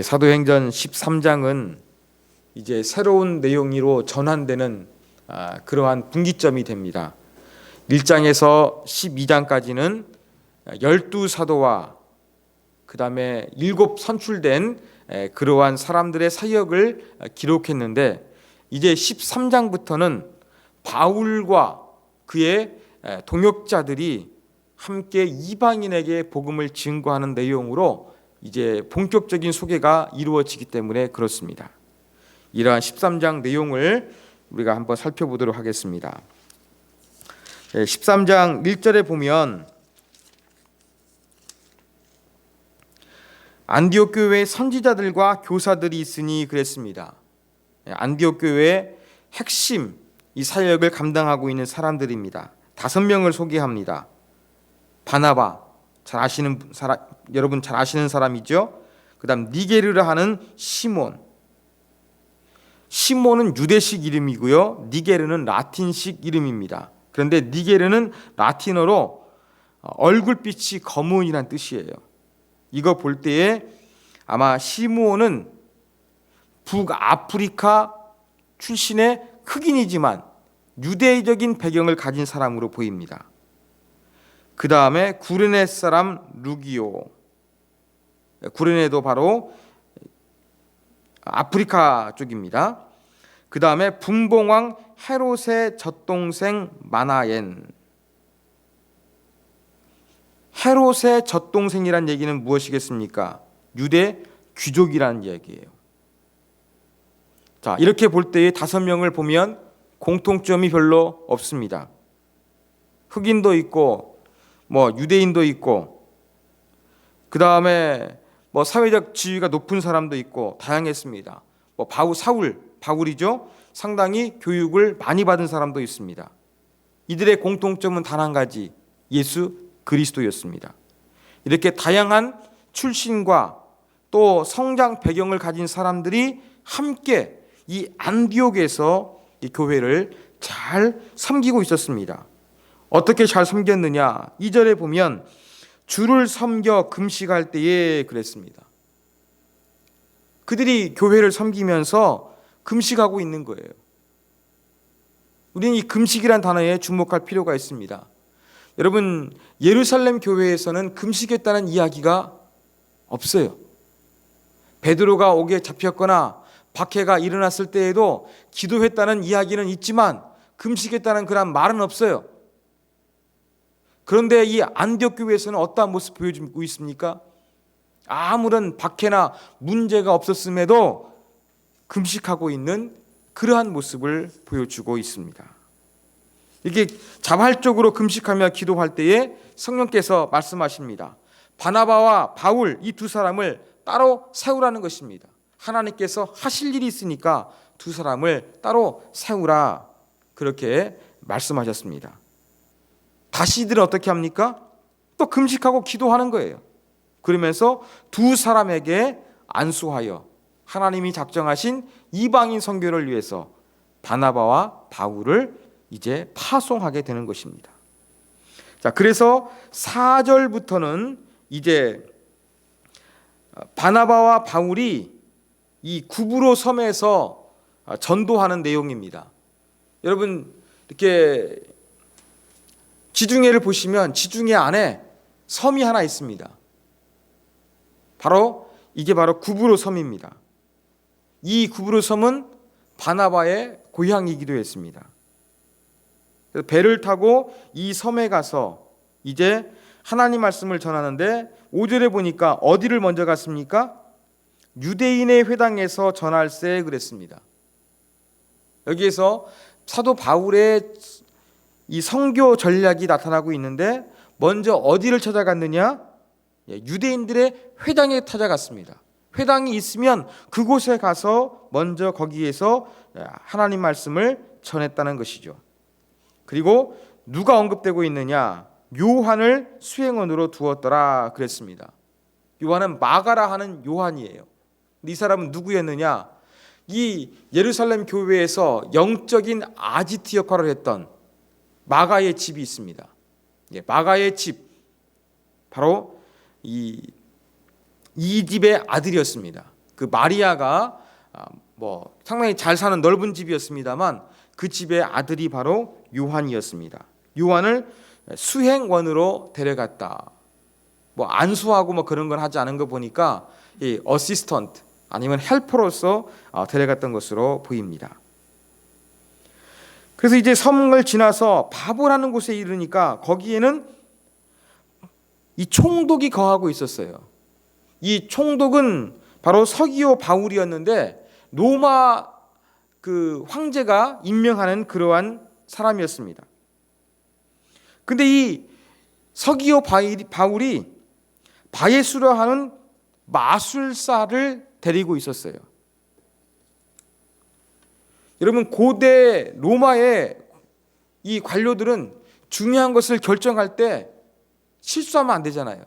사도행전 13장은 이제 새로운 내용으로 전환되는 그러한 분기점이 됩니다. 1장에서 12장까지는 12사도와 그 다음에 7 선출된 그러한 사람들의 사역을 기록했는데, 이제 13장부터는 바울과 그의 동역자들이 함께 이방인에게 복음을 증거하는 내용으로 이제 본격적인 소개가 이루어지기 때문에 그렇습니다. 이러한 13장 내용을 우리가 한번 살펴보도록 하겠습니다. 13장 1절에 보면 안디옥 교회에 선지자들과 교사들이 있으니 그랬습니다. 안디옥 교회의 핵심 이 사역을 감당하고 있는 사람들입니다. 5명을 소개합니다. 바나바, 여러분 잘 아시는 사람이죠. 그 다음 니게르라 하는 시몬. 시몬은 유대식 이름이고요, 니게르는 라틴식 이름입니다. 그런데 니게르는 라틴어로 얼굴빛이 검은이란 뜻이에요. 이거 볼 때에 아마 시몬은 북아프리카 출신의 흑인이지만 유대적인 배경을 가진 사람으로 보입니다. 그 다음에 구레네 사람 루기오. 구레네도 바로 아프리카 쪽입니다. 그 다음에 분봉왕 헤롯의 젖동생 마나엔. 헤롯의 젖동생이란 얘기는 무엇이겠습니까? 유대 귀족이라는 얘기예요. 자, 이렇게 볼 때에 5명을 보면 공통점이 별로 없습니다. 흑인도 있고 유대인도 있고, 그 다음에 사회적 지위가 높은 사람도 있고 다양했습니다. 바울이죠. 상당히 교육을 많이 받은 사람도 있습니다. 이들의 공통점은 단 한 가지, 예수 그리스도였습니다. 이렇게 다양한 출신과 또 성장 배경을 가진 사람들이 함께 이 안디옥에서 이 교회를 잘 섬기고 있었습니다. 어떻게 잘 섬겼느냐? 2절에 보면 주를 섬겨 금식할 때에 그랬습니다. 그들이 교회를 섬기면서 금식하고 있는 거예요. 우리는 이 금식이란 단어에 주목할 필요가 있습니다. 여러분, 예루살렘 교회에서는 금식했다는 이야기가 없어요. 베드로가 옥에 잡혔거나 박해가 일어났을 때에도 기도했다는 이야기는 있지만 금식했다는 그런 말은 없어요. 그런데 이 안디옥 교회에서는 어떠한 모습 보여주고 있습니까? 아무런 박해나 문제가 없었음에도 금식하고 있는 그러한 모습을 보여주고 있습니다. 이렇게 자발적으로 금식하며 기도할 때에 성령께서 말씀하십니다. 바나바와 바울 이 2사람을 따로 세우라는 것입니다. 하나님께서 하실 일이 있으니까 2사람을 따로 세우라, 그렇게 말씀하셨습니다. 다시 이들은 어떻게 합니까? 또 금식하고 기도하는 거예요. 그러면서 2사람에게 안수하여 하나님이 작정하신 이방인 선교를 위해서 바나바와 바울을 이제 파송하게 되는 것입니다. 자, 그래서 4절부터는 이제 바나바와 바울이 이 구브로 섬에서 전도하는 내용입니다. 여러분, 이렇게 지중해를 보시면 지중해 안에 섬이 하나 있습니다. 이게 바로 구브로 섬입니다. 이 구브로 섬은 바나바의 고향이기도 했습니다. 그래서 배를 타고 이 섬에 가서 이제 하나님 말씀을 전하는데, 5절에 보니까 어디를 먼저 갔습니까? 유대인의 회당에서 전할세 그랬습니다. 여기에서 사도 바울의 이 선교 전략이 나타나고 있는데, 먼저 어디를 찾아갔느냐? 유대인들의 회당에 찾아갔습니다. 회당이 있으면 그곳에 가서 먼저 거기에서 하나님 말씀을 전했다는 것이죠. 그리고 누가 언급되고 있느냐? 요한을 수행원으로 두었더라 그랬습니다. 요한은 마가라 하는 요한이에요. 이 사람은 누구였느냐? 이 예루살렘 교회에서 영적인 아지트 역할을 했던 마가의 집이 있습니다. 마가의 집, 바로 이 집의 아들이었습니다. 그 마리아가 뭐 상당히 잘 사는 넓은 집이었습니다만 그 집의 아들이 바로 요한이었습니다. 요한을 수행원으로 데려갔다. 뭐 안수하고 뭐 그런 건 하지 않은 거 보니까 이 어시스턴트 아니면 헬퍼로서 데려갔던 것으로 보입니다. 그래서 이제 섬을 지나서 바보라는 곳에 이르니까 거기에는 이 총독이 거하고 있었어요. 이 총독은 바로 서기오 바울이었는데 로마 그 황제가 임명하는 그러한 사람이었습니다. 근데 이 서기오 바울이 바예수라 하는 마술사를 데리고 있었어요. 여러분, 고대 로마의 이 관료들은 중요한 것을 결정할 때 실수하면 안 되잖아요.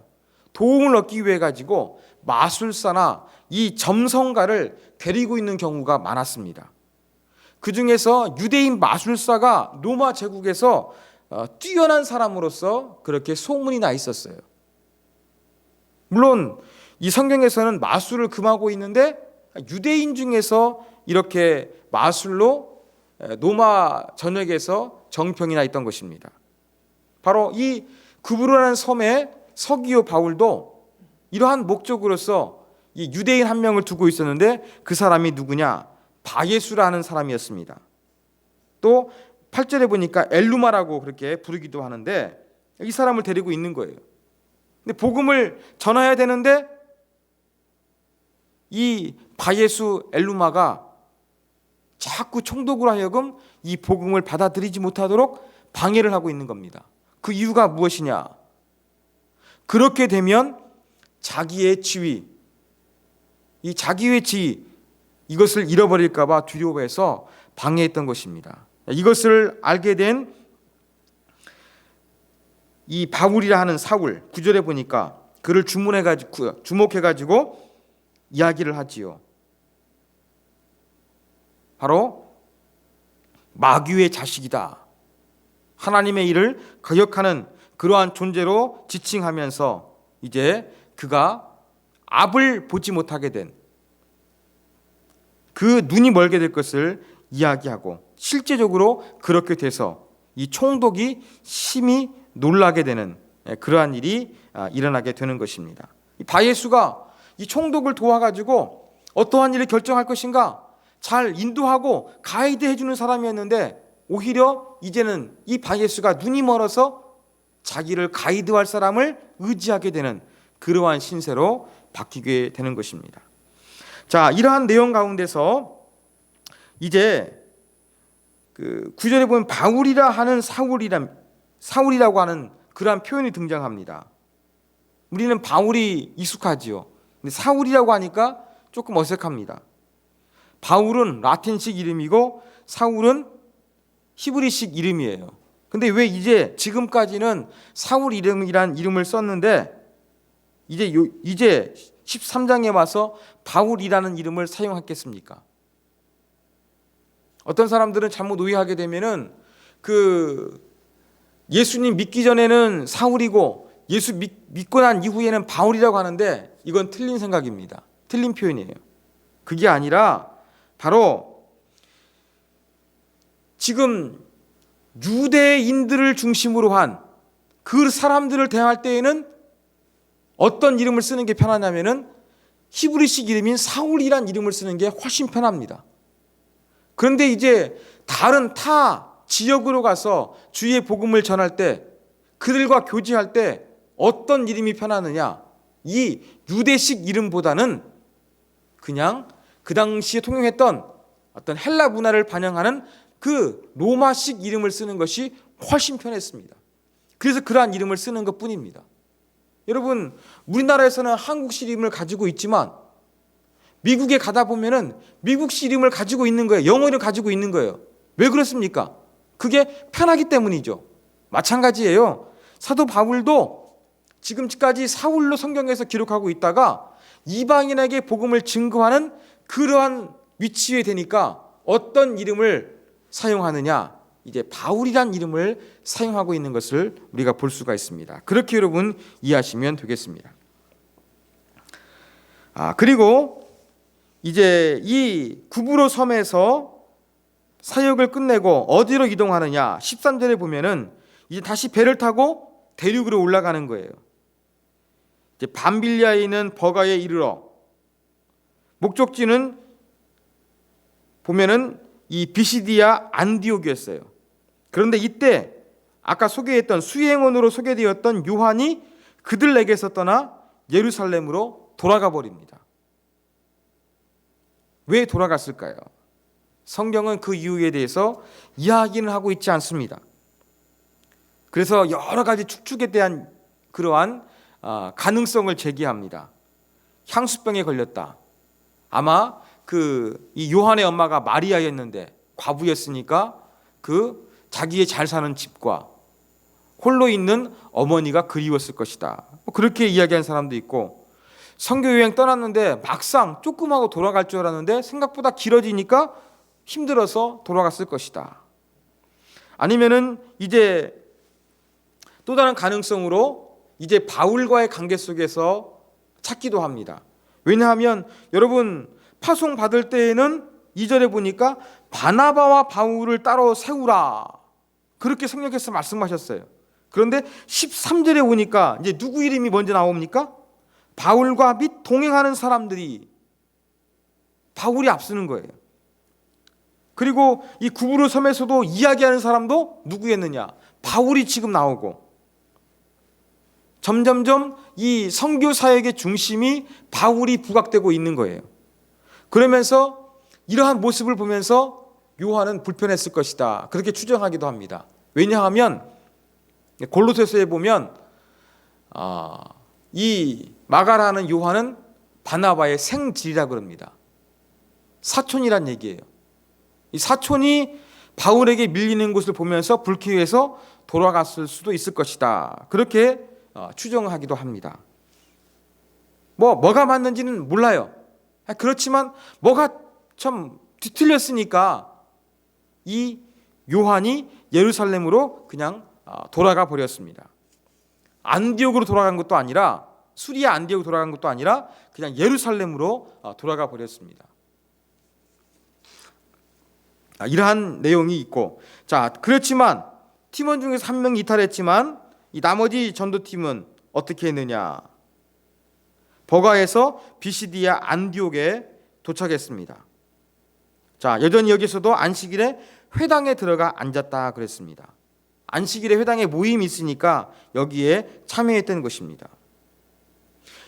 도움을 얻기 위해 가지고 마술사나 이 점성가를 데리고 있는 경우가 많았습니다. 그 중에서 유대인 마술사가 로마 제국에서 뛰어난 사람으로서 그렇게 소문이 나 있었어요. 물론 이 성경에서는 마술을 금하고 있는데 유대인 중에서 이렇게 마술로 로마 전역에서 정평이 나 있던 것입니다. 바로 이 구브로라는 섬에 서기오 바울도 이러한 목적으로서 이 유대인 한 명을 두고 있었는데 그 사람이 누구냐? 바예수라 하는 사람이었습니다. 또 8절에 보니까 엘루마라고 그렇게 부르기도 하는데 이 사람을 데리고 있는 거예요. 근데 복음을 전해야 되는데 이 바예수 엘루마가 자꾸 총독으로 하여금 이 복음을 받아들이지 못하도록 방해를 하고 있는 겁니다. 그 이유가 무엇이냐? 그렇게 되면 자기의 지위, 이 자기의 지위 이것을 잃어버릴까 봐 두려워해서 방해했던 것입니다. 이것을 알게 된 이 바울이라 하는 사울 9절에 보니까 그를 주목해가지고 이야기를 하지요. 바로 마귀의 자식이다. 하나님의 일을 거역하는 그러한 존재로 지칭하면서 이제 그가 앞을 보지 못하게 된 그 눈이 멀게 될 것을 이야기하고 실제적으로 그렇게 돼서 이 총독이 심히 놀라게 되는 그러한 일이 일어나게 되는 것입니다. 바예수가 이 총독을 도와가지고 어떠한 일을 결정할 것인가 잘 인도하고 가이드 해주는 사람이었는데 오히려 이제는 이 바예수가 눈이 멀어서 자기를 가이드할 사람을 의지하게 되는 그러한 신세로 바뀌게 되는 것입니다. 자, 이러한 내용 가운데서 이제 그 9절에 보면 바울이라 하는 사울이라고 하는 그러한 표현이 등장합니다. 우리는 바울이 익숙하지요. 근데 사울이라고 하니까 조금 어색합니다. 바울은 라틴식 이름이고 사울은 히브리식 이름이에요. 근데 왜 이제 지금까지는 사울 이름이란 이름을 썼는데 이제 13장에 와서 바울이라는 이름을 사용했겠습니까? 어떤 사람들은 잘못 오해하게 되면은 그 예수님 믿기 전에는 사울이고 예수 믿고 난 이후에는 바울이라고 하는데 이건 틀린 생각입니다. 틀린 표현이에요. 그게 아니라 바로 지금 유대인들을 중심으로 한 그 사람들을 대할 때에는 어떤 이름을 쓰는 게 편하냐면은 히브리식 이름인 사울이란 이름을 쓰는 게 훨씬 편합니다. 그런데 이제 다른 타 지역으로 가서 주의 복음을 전할 때 그들과 교제할 때 어떤 이름이 편하느냐? 이 유대식 이름보다는 그냥 그 당시에 통용했던 어떤 헬라 문화를 반영하는 그 로마식 이름을 쓰는 것이 훨씬 편했습니다. 그래서 그러한 이름을 쓰는 것뿐입니다. 여러분, 우리나라에서는 한국식 이름을 가지고 있지만 미국에 가다 보면은 미국식 이름을 가지고 있는 거예요. 영어를 가지고 있는 거예요. 왜 그렇습니까? 그게 편하기 때문이죠. 마찬가지예요. 사도 바울도 지금까지 사울로 성경에서 기록하고 있다가 이방인에게 복음을 증거하는 그러한 위치에 되니까 어떤 이름을 사용하느냐? 이제 바울이란 이름을 사용하고 있는 것을 우리가 볼 수가 있습니다. 그렇게 여러분 이해하시면 되겠습니다. 그리고 이제 이 구브로 섬에서 사역을 끝내고 어디로 이동하느냐? 13절에 보면은 이제 다시 배를 타고 대륙으로 올라가는 거예요. 이제 밤빌리아에 있는 버가에 이르러 목적지는 보면은 이 비시디아 안디옥이었어요. 그런데 이때 아까 소개했던 수행원으로 소개되었던 요한이 그들에게서 떠나 예루살렘으로 돌아가 버립니다. 왜 돌아갔을까요? 성경은 그 이유에 대해서 이야기는 하고 있지 않습니다. 그래서 여러 가지 축축에 대한 그러한 가능성을 제기합니다. 향수병에 걸렸다. 아마 이 요한의 엄마가 마리아였는데 과부였으니까 그 자기의 잘 사는 집과 홀로 있는 어머니가 그리웠을 것이다. 그렇게 이야기한 사람도 있고, 선교 여행 떠났는데 막상 조금하고 돌아갈 줄 알았는데 생각보다 길어지니까 힘들어서 돌아갔을 것이다. 아니면은 이제 또 다른 가능성으로 이제 바울과의 관계 속에서 찾기도 합니다. 왜냐하면 여러분 파송 받을 때에는 2절에 보니까 바나바와 바울을 따로 세우라 그렇게 성령께서 말씀하셨어요. 그런데 13절에 보니까 이제 누구 이름이 먼저 나옵니까? 바울과 및 동행하는 사람들이 바울이 앞서는 거예요. 그리고 이 구브로 섬에서도 이야기하는 사람도 누구였느냐? 바울이 지금 나오고, 점점점 이 선교 사역의 중심이 바울이 부각되고 있는 거예요. 그러면서 이러한 모습을 보면서 요한은 불편했을 것이다. 그렇게 추정하기도 합니다. 왜냐하면 골로새서에 보면 이 마가라는 요한은 바나바의 생질이라 그럽니다. 사촌이란 얘기예요. 이 사촌이 바울에게 밀리는 것을 보면서 불쾌해서 돌아갔을 수도 있을 것이다. 그렇게 추정하기도 합니다. 뭐가 맞는지는 몰라요. 그렇지만 뭐가 참 뒤틀렸으니까 이 요한이 예루살렘으로 그냥 돌아가 버렸습니다. 안디옥으로 돌아간 것도 아니라, 수리아 안디옥으로 돌아간 것도 아니라 그냥 예루살렘으로 돌아가 버렸습니다. 이러한 내용이 있고, 자, 그렇지만 팀원 중에서 한 명이 이탈했지만 이 나머지 전도팀은 어떻게 했느냐? 버가에서 비시디아 안디옥에 도착했습니다. 자, 여전히 여기서도 안식일에 회당에 들어가 앉았다 그랬습니다. 안식일에 회당에 모임이 있으니까 여기에 참여했던 것입니다.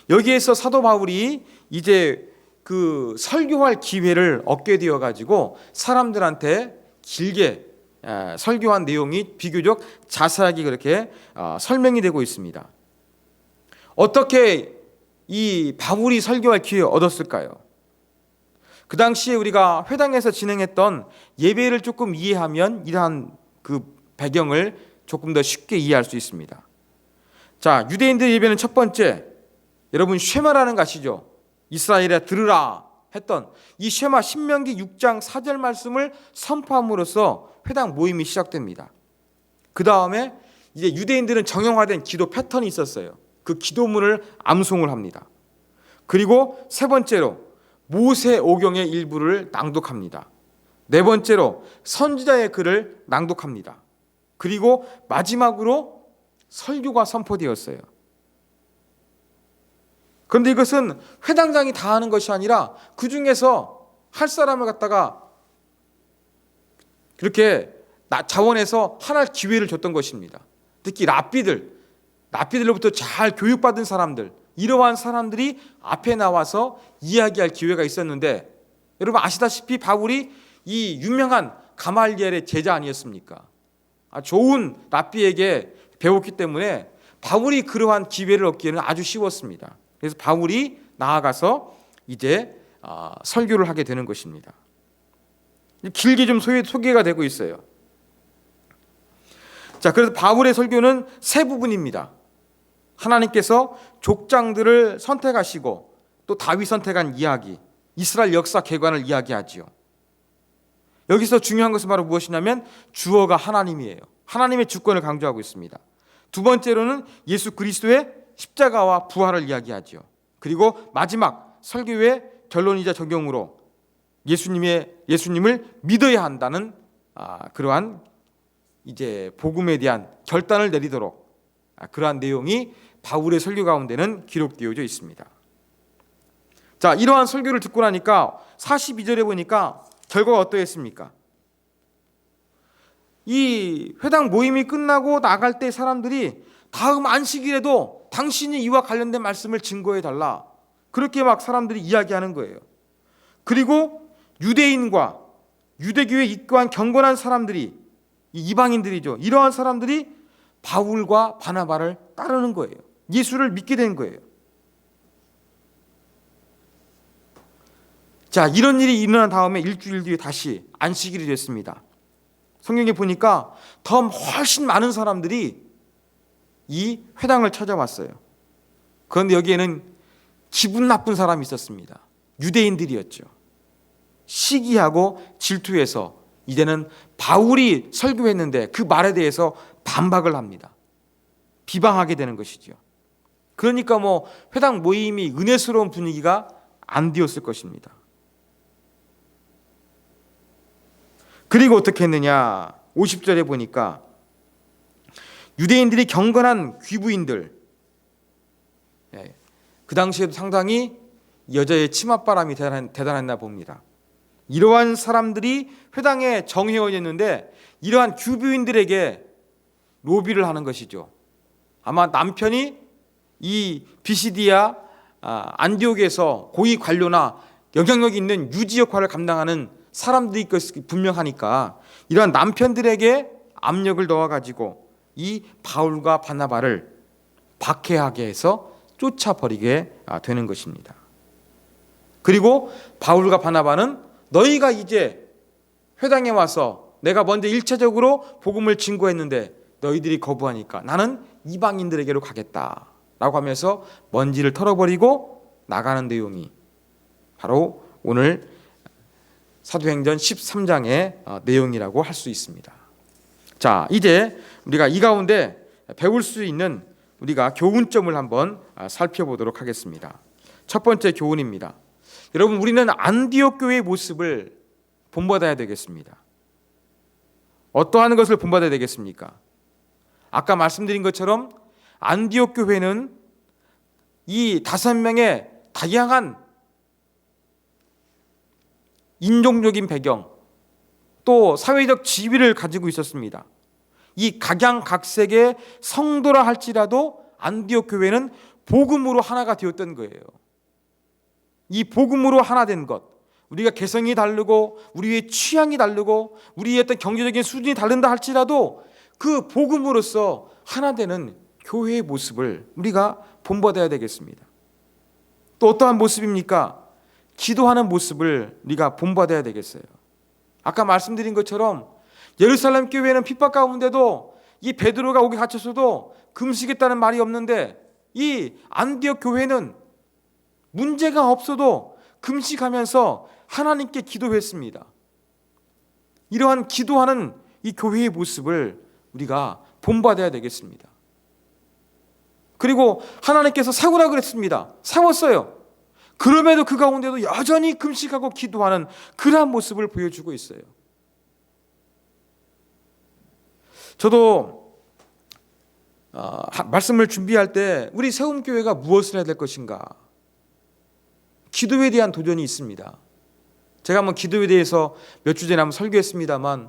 여기에서 사도 바울이 이제 그 설교할 기회를 얻게 되어 가지고 사람들한테 길게 설교한 내용이 비교적 자세하게 그렇게 설명이 되고 있습니다. 어떻게 이 바울이 설교할 기회를 얻었을까요? 그 당시에 우리가 회당에서 진행했던 예배를 조금 이해하면 이러한 그 배경을 조금 더 쉽게 이해할 수 있습니다. 자, 유대인들 예배는 첫 번째, 여러분 쉐마라는 거 아시죠? 이스라엘에 들으라 했던 이 쉐마, 신명기 6장 4절 말씀을 선포함으로써 회당 모임이 시작됩니다. 그 다음에 이제 유대인들은 정형화된 기도 패턴이 있었어요. 그 기도문을 암송을 합니다. 그리고 세 번째로 모세오경의 일부를 낭독합니다. 네 번째로 선지자의 글을 낭독합니다. 그리고 마지막으로 설교가 선포되었어요. 그런데 이것은 회당장이 다 하는 것이 아니라 그 중에서 할 사람을 갖다가 그렇게 자원해서 하나의 기회를 줬던 것입니다. 특히 랍비들로부터 잘 교육받은 사람들, 이러한 사람들이 앞에 나와서 이야기할 기회가 있었는데, 여러분 아시다시피 바울이 이 유명한 가말리엘의 제자 아니었습니까? 좋은 랍비에게 배웠기 때문에 바울이 그러한 기회를 얻기에는 아주 쉬웠습니다. 그래서 바울이 나아가서 이제 설교를 하게 되는 것입니다. 길게 좀 소개가 되고 있어요. 자, 그래서 바울의 설교는 세 부분입니다. 하나님께서 족장들을 선택하시고 또 다윗 선택한 이야기, 이스라엘 역사 개관을 이야기하지요. 여기서 중요한 것은 바로 무엇이냐면 주어가 하나님이에요. 하나님의 주권을 강조하고 있습니다. 두 번째로는 예수 그리스도의 십자가와 부활을 이야기하지요. 그리고 마지막 설교의 결론이자 적용으로 예수님을 믿어야 한다는 그러한 이제 복음에 대한 결단을 내리도록 그러한 내용이 바울의 설교 가운데는 기록되어져 있습니다. 자, 이러한 설교를 듣고 나니까 42절에 보니까 결과가 어떠했습니까? 이 회당 모임이 끝나고 나갈 때 사람들이 다음 안식일에도 당신이 이와 관련된 말씀을 증거해 달라, 그렇게 막 사람들이 이야기하는 거예요. 그리고 유대인과 유대교에 입교한 경건한 사람들이, 이방인들이죠, 이러한 사람들이 바울과 바나바를 따르는 거예요. 예수를 믿게 된 거예요. 자, 이런 일이 일어난 다음에 일주일 뒤에 다시 안식일이 됐습니다. 성경에 보니까 더 훨씬 많은 사람들이 이 회당을 찾아왔어요. 그런데 여기에는 기분 나쁜 사람이 있었습니다. 유대인들이었죠. 시기하고 질투해서 이제는 바울이 설교했는데 그 말에 대해서 반박을 합니다. 비방하게 되는 것이죠. 그러니까 회당 모임이 은혜스러운 분위기가 안 되었을 것입니다. 그리고 어떻게 했느냐? 50절에 보니까 유대인들이 경건한 귀부인들, 그 당시에도 상당히 여자의 치맛바람이 대단했나 봅니다. 이러한 사람들이 회당의 정회원이었는데 이러한 귀부인들에게 로비를 하는 것이죠. 아마 남편이 이 비시디아 안디옥에서 고위 관료나 영향력 있는 유지 역할을 감당하는 사람들이 것이 분명하니까 이러한 남편들에게 압력을 넣어가지고 이 바울과 바나바를 박해하게 해서 쫓아버리게 되는 것입니다. 그리고 바울과 바나바는 너희가 이제 회당에 와서 내가 먼저 1차적으로 복음을 증거했는데 너희들이 거부하니까 나는 이방인들에게로 가겠다라고 하면서 먼지를 털어버리고 나가는 내용이 바로 오늘 사도행전 13장의 내용이라고 할 수 있습니다. 자, 이제 우리가 이 가운데 배울 수 있는 우리가 교훈점을 한번 살펴보도록 하겠습니다. 첫 번째 교훈입니다. 여러분, 우리는 안디옥 교회의 모습을 본받아야 되겠습니다. 어떠한 것을 본받아야 되겠습니까? 아까 말씀드린 것처럼 안디옥 교회는 이 5명의 다양한 인종적인 배경, 또 사회적 지위를 가지고 있었습니다. 이 각양각색의 성도라 할지라도 안디옥 교회는 복음으로 하나가 되었던 거예요. 이 복음으로 하나 된 것, 우리가 개성이 다르고 우리의 취향이 다르고 우리의 어떤 경제적인 수준이 다른다 할지라도 그 복음으로서 하나 되는 교회의 모습을 우리가 본받아야 되겠습니다. 또 어떠한 모습입니까? 기도하는 모습을 우리가 본받아야 되겠어요. 아까 말씀드린 것처럼 예루살렘 교회는 핍박 가운데도 이 베드로가 옥에 갇혔어도 금식했다는 말이 없는데 이 안디옥 교회는 문제가 없어도 금식하면서 하나님께 기도했습니다. 이러한 기도하는 이 교회의 모습을 우리가 본받아야 되겠습니다. 그리고 하나님께서 세우라 그랬습니다. 세웠어요. 그럼에도 그 가운데도 여전히 금식하고 기도하는 그러한 모습을 보여주고 있어요. 저도 말씀을 준비할 때 우리 세움교회가 무엇을 해야 될 것인가, 기도에 대한 도전이 있습니다. 제가 한번 기도에 대해서 몇 주 전에 한번 설교했습니다만,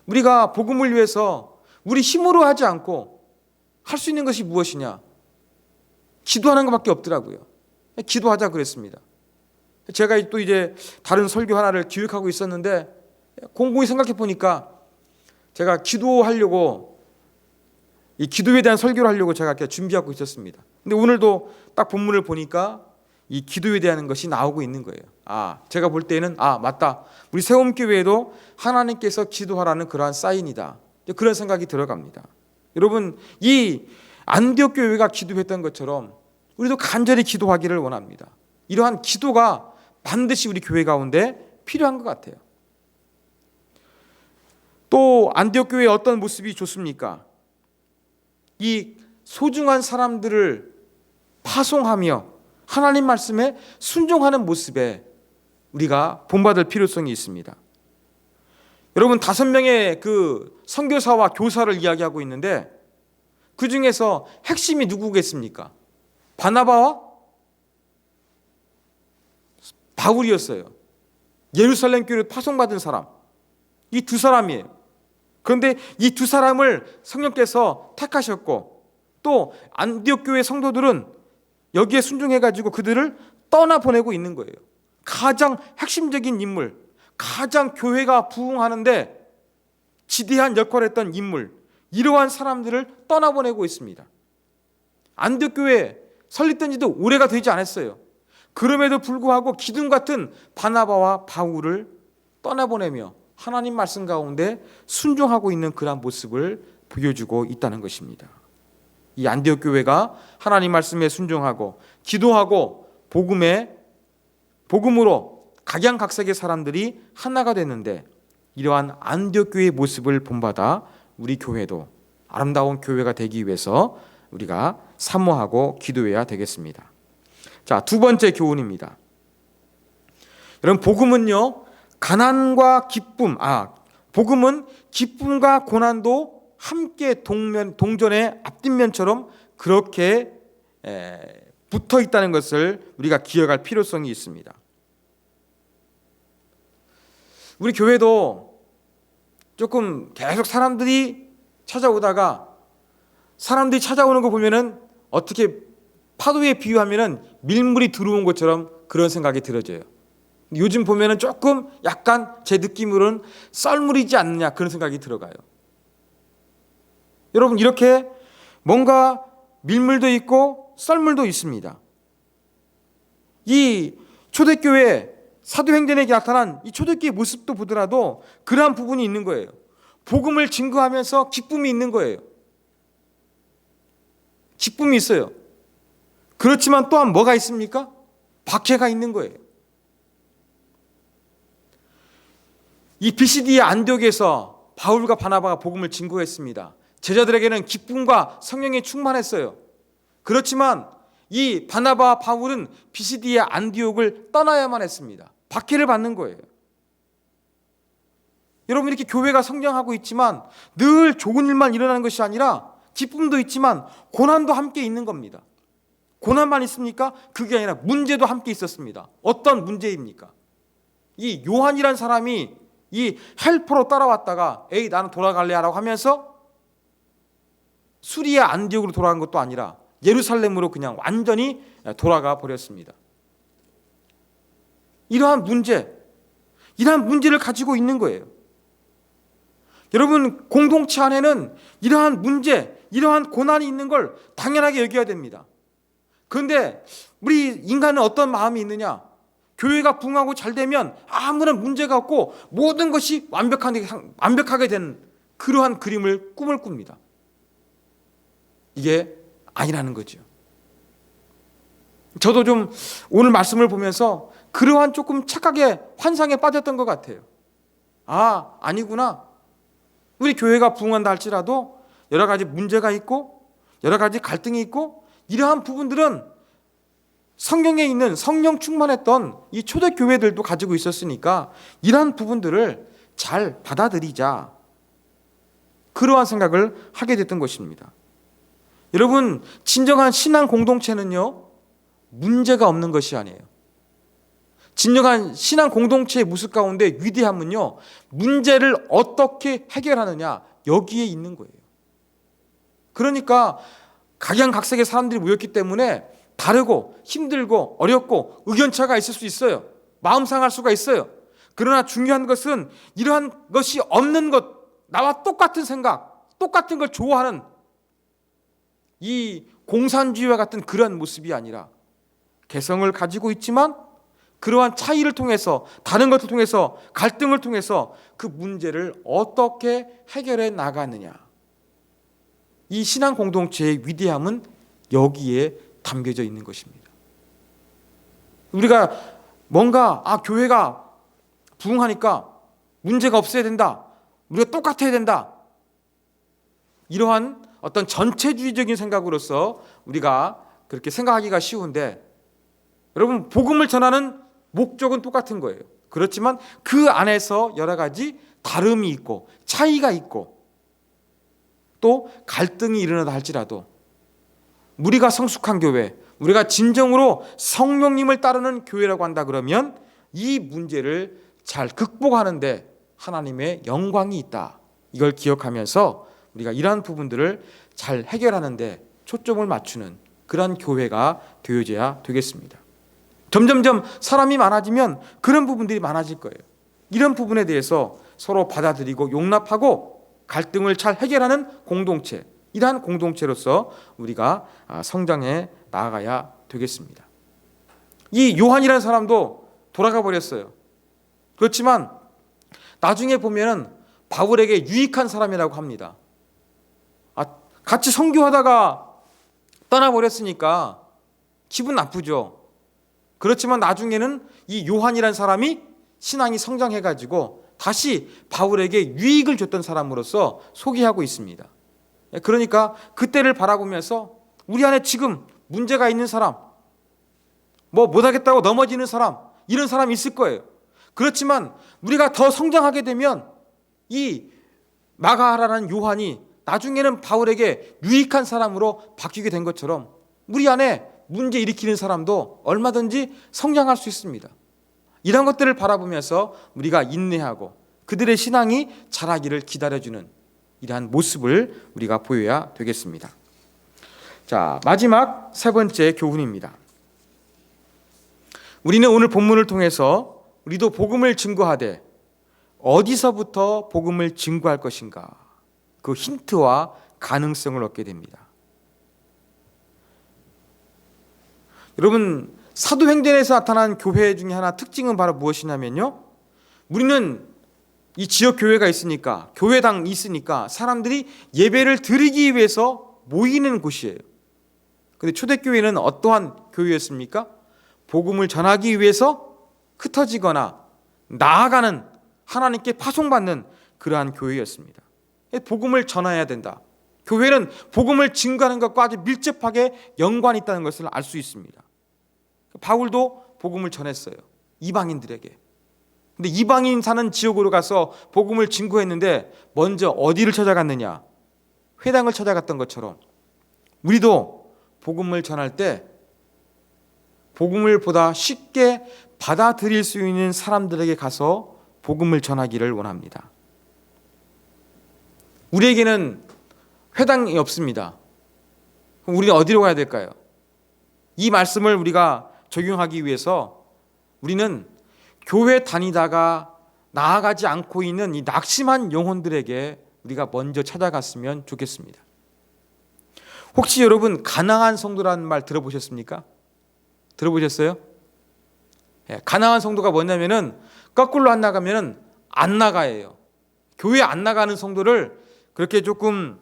우리가 복음을 위해서 우리 힘으로 하지 않고 할 수 있는 것이 무엇이냐? 기도하는 것밖에 없더라고요. 기도하자 그랬습니다. 제가 또 이제 다른 설교 하나를 기획하고 있었는데 곰곰이 생각해 보니까 제가 기도하려고, 이 기도에 대한 설교를 하려고 제가 이렇게 준비하고 있었습니다. 근데 오늘도 딱 본문을 보니까 이 기도에 대한 것이 나오고 있는 거예요. 제가 볼 때는 맞다, 우리 세움교회에도 하나님께서 기도하라는 그러한 사인이다, 그런 생각이 들어갑니다. 여러분, 이 안디옥 교회가 기도했던 것처럼 우리도 간절히 기도하기를 원합니다. 이러한 기도가 반드시 우리 교회 가운데 필요한 것 같아요. 또 안디옥 교회의 어떤 모습이 좋습니까? 이 소중한 사람들을 파송하며 하나님 말씀에 순종하는 모습에 우리가 본받을 필요성이 있습니다. 여러분 5명의 그 선교사와 교사를 이야기하고 있는데 그 중에서 핵심이 누구겠습니까? 바나바와 바울이었어요. 예루살렘 교회를 파송받은 사람. 이 두 사람이에요. 그런데 이 두 사람을 성령께서 택하셨고 또 안디옥 교회 성도들은 여기에 순종해가지고 그들을 떠나보내고 있는 거예요. 가장 핵심적인 인물, 가장 교회가 부흥하는데 지대한 역할을 했던 인물, 이러한 사람들을 떠나보내고 있습니다. 안디옥 교회 설립된 지도 오래가 되지 않았어요. 그럼에도 불구하고 기둥 같은 바나바와 바울을 떠나보내며 하나님 말씀 가운데 순종하고 있는 그러한 모습을 보여주고 있다는 것입니다. 이 안디옥 교회가 하나님 말씀에 순종하고 기도하고 복음으로 각양각색의 사람들이 하나가 됐는데 이러한 안디옥 교회의 모습을 본받아 우리 교회도 아름다운 교회가 되기 위해서 우리가 사모하고 기도해야 되겠습니다. 자, 두 번째 교훈입니다. 여러분 복음은요 가난과 기쁨, 복음은 기쁨과 고난도 함께 동전의 앞뒷면처럼 그렇게 붙어 있다는 것을 우리가 기억할 필요성이 있습니다. 우리 교회도 조금 계속 사람들이 찾아오다가 사람들이 찾아오는 거 보면은 어떻게 파도에 비유하면은 밀물이 들어온 것처럼 그런 생각이 들어져요. 요즘 보면은 조금 약간 제 느낌으로는 썰물이지 않느냐 그런 생각이 들어가요. 여러분 이렇게 뭔가 밀물도 있고 썰물도 있습니다. 이 초대교회 사도행전에 나타난 이 초대교회 모습도 보더라도 그러한 부분이 있는 거예요. 복음을 증거하면서 기쁨이 있는 거예요. 기쁨이 있어요. 그렇지만 또한 뭐가 있습니까? 박해가 있는 거예요. 이 비시디의 안디옥에서 바울과 바나바가 복음을 증거했습니다. 제자들에게는 기쁨과 성령이 충만했어요. 그렇지만 이 바나바와 바울은 비시디의 안디옥을 떠나야만 했습니다. 박해를 받는 거예요. 여러분 이렇게 교회가 성장하고 있지만 늘 좋은 일만 일어나는 것이 아니라 기쁨도 있지만 고난도 함께 있는 겁니다. 고난만 있습니까? 그게 아니라 문제도 함께 있었습니다. 어떤 문제입니까? 이 요한이란 사람이 이 헬퍼로 따라왔다가 에이 나는 돌아갈래 라고 하면서 수리아 안디옥으로 돌아간 것도 아니라 예루살렘으로 그냥 완전히 돌아가 버렸습니다. 이러한 문제를 가지고 있는 거예요. 여러분 공동체 안에는 이러한 문제, 이러한 고난이 있는 걸 당연하게 여겨야 됩니다. 그런데 우리 인간은 어떤 마음이 있느냐? 교회가 부흥하고 잘 되면 아무런 문제가 없고 모든 것이 완벽하게 된 그러한 꿈을 꿉니다. 이게 아니라는 거죠. 저도 좀 오늘 말씀을 보면서 그러한 조금 착하게 환상에 빠졌던 것 같아요. 아니구나. 우리 교회가 부흥한다 할지라도 여러 가지 문제가 있고 여러 가지 갈등이 있고 이러한 부분들은 성경에 있는 성령 충만했던 이 초대교회들도 가지고 있었으니까 이러한 부분들을 잘 받아들이자. 그러한 생각을 하게 됐던 것입니다. 여러분 진정한 신앙 공동체는요 문제가 없는 것이 아니에요. 진정한 신앙 공동체의 모습 가운데 위대함은요 문제를 어떻게 해결하느냐 여기에 있는 거예요. 그러니까 각양각색의 사람들이 모였기 때문에 다르고 힘들고 어렵고 의견차가 있을 수 있어요. 마음 상할 수가 있어요. 그러나 중요한 것은 이러한 것이 없는 것, 나와 똑같은 생각, 똑같은 걸 좋아하는 이 공산주의와 같은 그런 모습이 아니라 개성을 가지고 있지만 그러한 차이를 통해서 다른 것을 통해서 갈등을 통해서 그 문제를 어떻게 해결해 나가느냐. 이 신앙 공동체의 위대함은 여기에 담겨져 있는 것입니다. 우리가 뭔가 교회가 부흥하니까 문제가 없어야 된다. 우리가 똑같아야 된다. 이러한 어떤 전체주의적인 생각으로서 우리가 그렇게 생각하기가 쉬운데 여러분 복음을 전하는 목적은 똑같은 거예요. 그렇지만 그 안에서 여러 가지 다름이 있고 차이가 있고 또 갈등이 일어나다 할지라도 우리가 성숙한 교회, 우리가 진정으로 성령님을 따르는 교회라고 한다 그러면 이 문제를 잘 극복하는데 하나님의 영광이 있다. 이걸 기억하면서 우리가 이러한 부분들을 잘 해결하는데 초점을 맞추는 그런 교회가 되어져야 되겠습니다. 점점점 사람이 많아지면 그런 부분들이 많아질 거예요. 이런 부분에 대해서 서로 받아들이고 용납하고 갈등을 잘 해결하는 공동체, 이러한 공동체로서 우리가 성장해 나아가야 되겠습니다. 이 요한이라는 사람도 돌아가 버렸어요. 그렇지만 나중에 보면은 바울에게 유익한 사람이라고 합니다. 같이 선교하다가 떠나버렸으니까 기분 나쁘죠. 그렇지만 나중에는 이 요한이라는 사람이 신앙이 성장해가지고 다시 바울에게 유익을 줬던 사람으로서 소개하고 있습니다. 그러니까 그때를 바라보면서 우리 안에 지금 문제가 있는 사람, 못하겠다고 넘어지는 사람, 이런 사람이 있을 거예요. 그렇지만 우리가 더 성장하게 되면 이 마가라는 요한이 나중에는 바울에게 유익한 사람으로 바뀌게 된 것처럼 우리 안에 문제 일으키는 사람도 얼마든지 성장할 수 있습니다. 이런 것들을 바라보면서 우리가 인내하고 그들의 신앙이 자라기를 기다려주는 이러한 모습을 우리가 보여야 되겠습니다. 자, 마지막 세 번째 교훈입니다. 우리는 오늘 본문을 통해서 우리도 복음을 증거하되 어디서부터 복음을 증거할 것인가, 그 힌트와 가능성을 얻게 됩니다. 여러분, 사도행전에서 나타난 교회 중에 하나 특징은 바로 무엇이냐면요, 우리는 이 지역 교회가 있으니까, 교회당이 있으니까 사람들이 예배를 드리기 위해서 모이는 곳이에요. 그런데 초대교회는 어떠한 교회였습니까? 복음을 전하기 위해서 흩어지거나 나아가는, 하나님께 파송받는 그러한 교회였습니다. 복음을 전해야 된다. 교회는 복음을 증거하는 것과 아주 밀접하게 연관이 있다는 것을 알 수 있습니다. 바울도 복음을 전했어요, 이방인들에게. 근데 이방인 사는 지역으로 가서 복음을 증거했는데 먼저 어디를 찾아갔느냐? 회당을 찾아갔던 것처럼 우리도 복음을 전할 때 복음을 보다 쉽게 받아들일 수 있는 사람들에게 가서 복음을 전하기를 원합니다. 우리에게는 회당이 없습니다. 그럼 우리는 어디로 가야 될까요? 이 말씀을 우리가 적용하기 위해서 우리는 교회 다니다가 나아가지 않고 있는 이 낙심한 영혼들에게 우리가 먼저 찾아갔으면 좋겠습니다. 혹시 여러분 가난한 성도라는 말 들어보셨습니까? 들어보셨어요? 가난한 성도가 뭐냐면은 거꾸로 안 나가면은 안 나가예요. 교회 안 나가는 성도를 그렇게 조금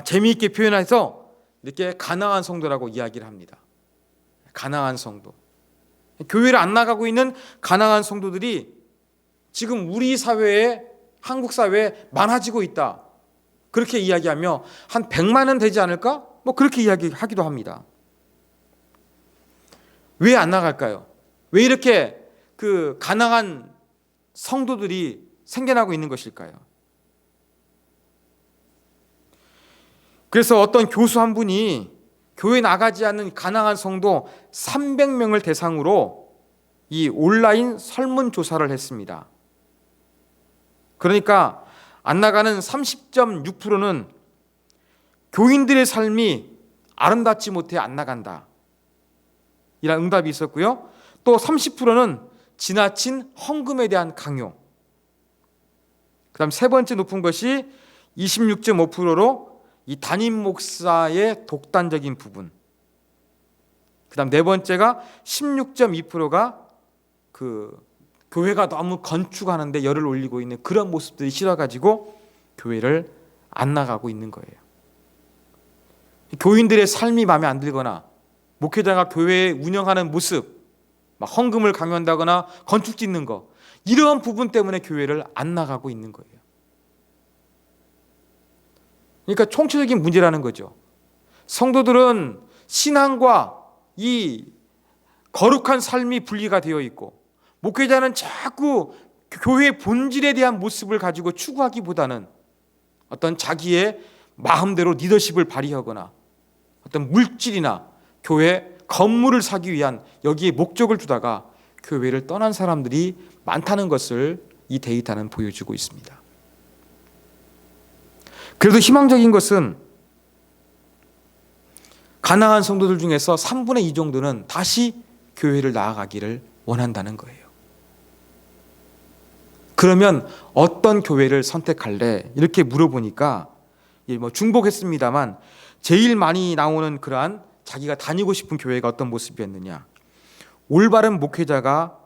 재미있게 표현해서 이렇게 가난한 성도라고 이야기를 합니다. 가난한 성도. 교회를 안 나가고 있는 가난한 성도들이 지금 우리 사회에, 한국 사회에 많아지고 있다. 그렇게 이야기하며 한 100만은 되지 않을까? 그렇게 이야기하기도 합니다. 왜 안 나갈까요? 왜 이렇게 그 가난한 성도들이 생겨나고 있는 것일까요? 그래서 어떤 교수 한 분이 교회 나가지 않는 가난한 성도 300명을 대상으로 이 온라인 설문조사를 했습니다. 그러니까 안 나가는 30.6%는 교인들의 삶이 아름답지 못해 안 나간다, 이런 응답이 있었고요. 또 30%는 지나친 헌금에 대한 강요. 그 다음 세 번째 높은 것이 26.5%로 이 담임 목사의 독단적인 부분. 그 다음 네 번째가 16.2%가 그 교회가 너무 건축하는데 열을 올리고 있는 그런 모습들이 싫어가지고 교회를 안 나가고 있는 거예요. 교인들의 삶이 마음에 안 들거나 목회자가 교회 운영하는 모습, 막 헌금을 강요한다거나 건축 짓는 거, 이러한 부분 때문에 교회를 안 나가고 있는 거예요. 그러니까 총체적인 문제라는 거죠. 성도들은 신앙과 이 거룩한 삶이 분리가 되어 있고 목회자는 자꾸 교회의 본질에 대한 모습을 가지고 추구하기보다는 어떤 자기의 마음대로 리더십을 발휘하거나 어떤 물질이나 교회 건물을 사기 위한 여기에 목적을 두다가 교회를 떠난 사람들이 많다는 것을 이 데이터는 보여주고 있습니다. 그래도 희망적인 것은 가난한 성도들 중에서 3분의 2 정도는 다시 교회를 나아가기를 원한다는 거예요. 그러면 어떤 교회를 선택할래? 이렇게 물어보니까 중복했습니다만 제일 많이 나오는 그러한 자기가 다니고 싶은 교회가 어떤 모습이었느냐? 올바른 목회자가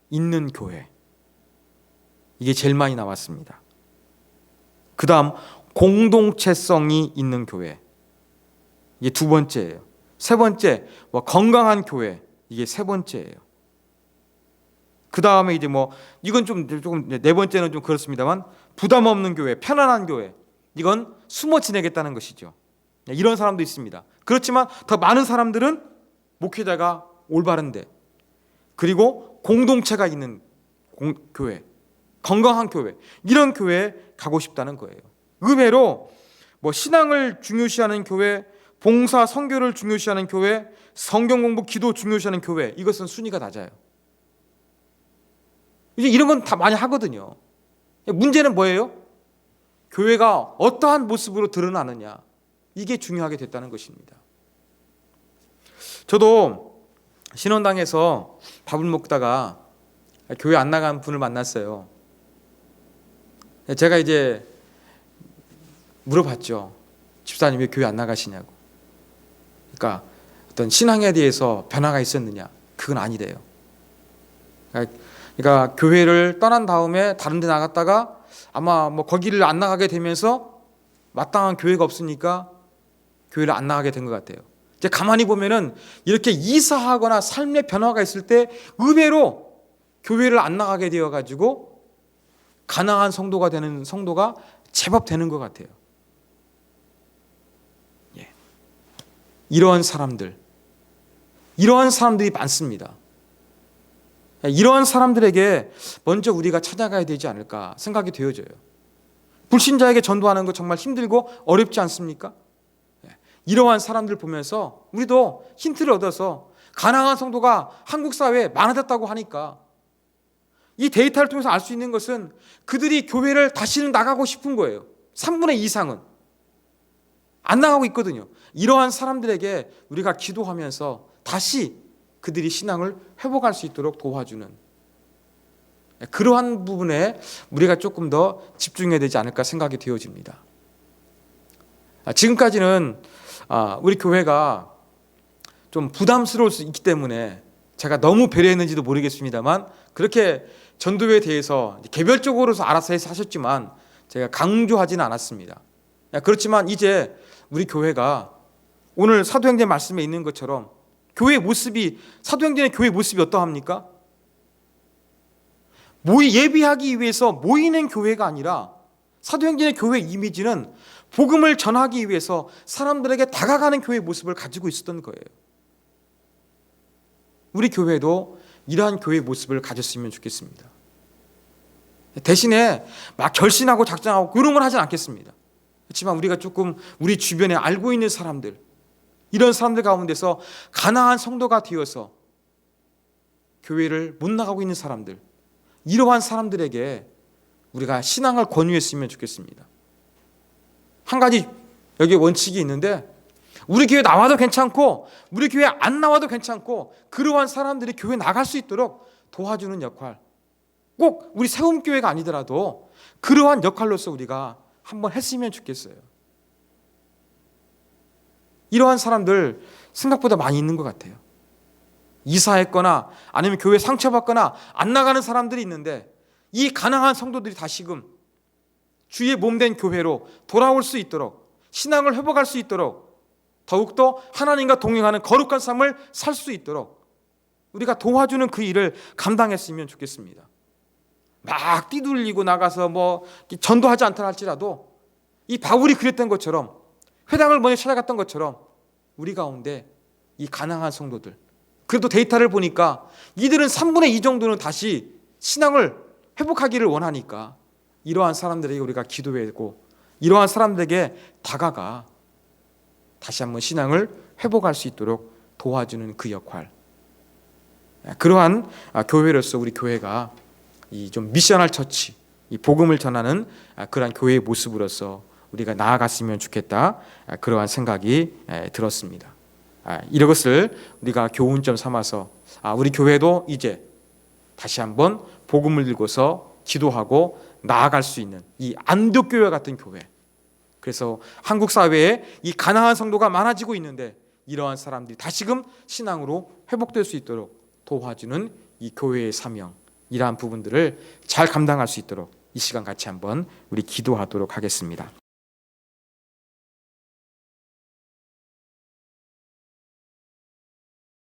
있는 교회. 이게 제일 많이 나왔습니다. 그 다음 공동체성이 있는 교회. 이게 두 번째예요. 세 번째 건강한 교회. 이게 세 번째예요. 그 다음에 이제 이건 조금 네 번째는 좀 그렇습니다만 부담 없는 교회, 편안한 교회. 이건 숨어 지내겠다는 것이죠. 이런 사람도 있습니다. 그렇지만 더 많은 사람들은 목회자가 올바른데, 그리고 공동체가 있는 교회, 건강한 교회, 이런 교회에 가고 싶다는 거예요. 의외로 신앙을 중요시하는 교회, 봉사, 선교를 중요시하는 교회, 성경 공부, 기도 중요시하는 교회, 이것은 순위가 낮아요. 이제 이런 건 다 많이 하거든요. 문제는 뭐예요? 교회가 어떠한 모습으로 드러나느냐, 이게 중요하게 됐다는 것입니다. 저도 신원당에서 밥을 먹다가 교회 안 나간 분을 만났어요. 제가 이제 물어봤죠. 집사님 왜 교회 안 나가시냐고. 그러니까 어떤 신앙에 대해서 변화가 있었느냐. 그건 아니래요. 그러니까 교회를 떠난 다음에 다른 데 나갔다가 아마 거기를 안 나가게 되면서 마땅한 교회가 없으니까 교회를 안 나가게 된 것 같아요. 이제 가만히 보면은 이렇게 이사하거나 삶의 변화가 있을 때 의외로 교회를 안 나가게 되어가지고 가난한 성도가 되는 성도가 제법 되는 것 같아요. 예. 이러한 사람들이 많습니다. 이러한 사람들에게 먼저 우리가 찾아가야 되지 않을까 생각이 되어져요. 불신자에게 전도하는 거 정말 힘들고 어렵지 않습니까? 이러한 사람들 보면서 우리도 힌트를 얻어서 가난한 성도가 한국 사회에 많아졌다고 하니까 이 데이터를 통해서 알 수 있는 것은 그들이 교회를 다시는 나가고 싶은 거예요. 3분의 2 이상은 안 나가고 있거든요. 이러한 사람들에게 우리가 기도하면서 다시 그들이 신앙을 회복할 수 있도록 도와주는 그러한 부분에 우리가 조금 더 집중해야 되지 않을까 생각이 되어집니다. 지금까지는 우리 교회가 좀 부담스러울 수 있기 때문에 제가 너무 배려했는지도 모르겠습니다만 그렇게 전도에 대해서 개별적으로서 알아서 해서 하셨지만 제가 강조하지는 않았습니다. 그렇지만 이제 우리 교회가 오늘 사도행전 말씀에 있는 것처럼 교회 모습이, 사도행전의 교회 모습이 어떠합니까? 예비하기 위해서 모이는 교회가 아니라 사도행전의 교회 이미지는 복음을 전하기 위해서 사람들에게 다가가는 교회 모습을 가지고 있었던 거예요. 우리 교회도 이러한 교회 모습을 가졌으면 좋겠습니다. 대신에 막 결신하고 작정하고 그런 걸 하진 않겠습니다. 그렇지만 우리가 조금 우리 주변에 알고 있는 사람들, 이런 사람들 가운데서 가난한 성도가 되어서 교회를 못 나가고 있는 사람들, 이러한 사람들에게 우리가 신앙을 권유했으면 좋겠습니다. 한 가지 여기 원칙이 있는데 우리 교회 나와도 괜찮고 우리 교회 안 나와도 괜찮고 그러한 사람들이 교회 나갈 수 있도록 도와주는 역할, 꼭 우리 세움교회가 아니더라도 그러한 역할로서 우리가 한번 했으면 좋겠어요. 이러한 사람들 생각보다 많이 있는 것 같아요. 이사했거나 아니면 교회 상처받거나 안 나가는 사람들이 있는데 이 가난한 성도들이 다시금 주의 몸된 교회로 돌아올 수 있도록, 신앙을 회복할 수 있도록, 더욱더 하나님과 동행하는 거룩한 삶을 살 수 있도록 우리가 도와주는 그 일을 감당했으면 좋겠습니다. 막 뛰돌리고 나가서 전도하지 않다 할지라도 이 바울이 그랬던 것처럼, 회당을 먼저 찾아갔던 것처럼 우리 가운데 이 가난한 성도들, 그래도 데이터를 보니까 이들은 3분의 2 정도는 다시 신앙을 회복하기를 원하니까 이러한 사람들에게 우리가 기도하고 이러한 사람들에게 다가가 다시 한번 신앙을 회복할 수 있도록 도와주는 그 역할, 그러한 교회로서 우리 교회가 이 좀 미셔널 처치, 이 복음을 전하는 그러한 교회의 모습으로서 우리가 나아갔으면 좋겠다, 그러한 생각이 들었습니다. 이것을 우리가 교훈점 삼아서 우리 교회도 이제 다시 한번 복음을 들고서 기도하고 나아갈 수 있는 이 안독교회 같은 교회, 그래서 한국 사회에 이 가난한 성도가 많아지고 있는데 이러한 사람들이 다시금 신앙으로 회복될 수 있도록 도와주는 이 교회의 사명, 이러한 부분들을 잘 감당할 수 있도록 이 시간 같이 한번 우리 기도하도록 하겠습니다.